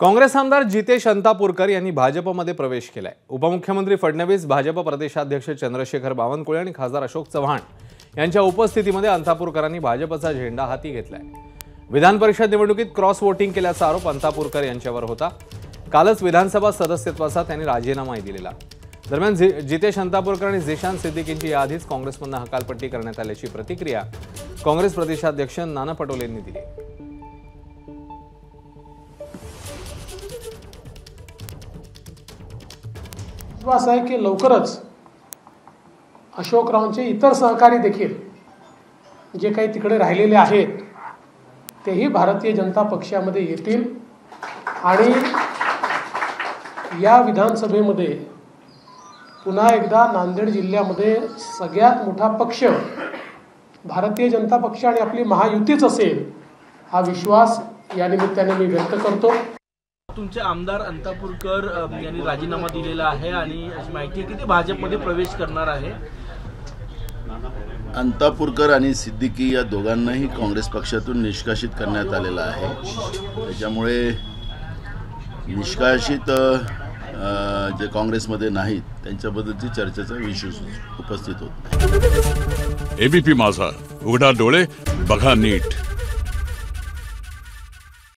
काँग्रेस आमदार जितेश अंतापूरकर यांनी भाजपमध्ये प्रवेश केलाय। उपमुख्यमंत्री फडणवीस, भाजप प्रदेशाध्यक्ष चंद्रशेखर बावनकुळे आणि खासदार अशोक चव्हाण यांच्या उपस्थितीमध्ये अंतापूरकरांनी भाजपचा झेंडा हाती घेतलाय। विधान परिषद निवडणुकीत क्रॉस वोटिंग केल्याचा आरोप अंतापूरकर यांच्यावर होता। कालच विधानसभा सदस्यत्वाचा त्यांनी राजीनामाही दिलेला। दरम्यान जितेश अंतापूरकर आणि झिशान सिद्दीकींची याआधीच काँग्रेसमधून हकालपट्टी करण्यात आल्याची प्रतिक्रिया काँग्रेस प्रदेशाध्यक्ष नाना पटोले यांनी दिली। विश्वास आहे की लवकरच अशोकरावांचे इतर सहकारी देखील जे काही तिकडे राहिलेले आहेत तेही भारतीय जनता पक्षामध्ये येतील आणि या विधानसभेमध्ये पुन्हा एकदा नांदेड जिल्ह्यामध्ये सगळ्यात मोठा पक्ष भारतीय जनता पक्ष आणि आपली महायुतीच असेल हा विश्वास या निमित्ताने मी व्यक्त करतो। तुमचे आमदार अंतापूरकर यांनी राजीनामा दिलेला आहे आणि अशी माहिती आहे की ते भाजपमध्ये प्रवेश करणार आहे। अंतापूरकर आणि सिद्दीकी या दोघांनाही काँग्रेस पक्षातून निष्कासित करण्यात आलेला आहे। त्याच्यामुळे निष्कासित जे काँग्रेसमध्ये नाहीत त्यांच्याबद्दलची चर्चेचा विषय उपस्थित होतो। एबीपी माझा, उघडा डोळे बघा नीट।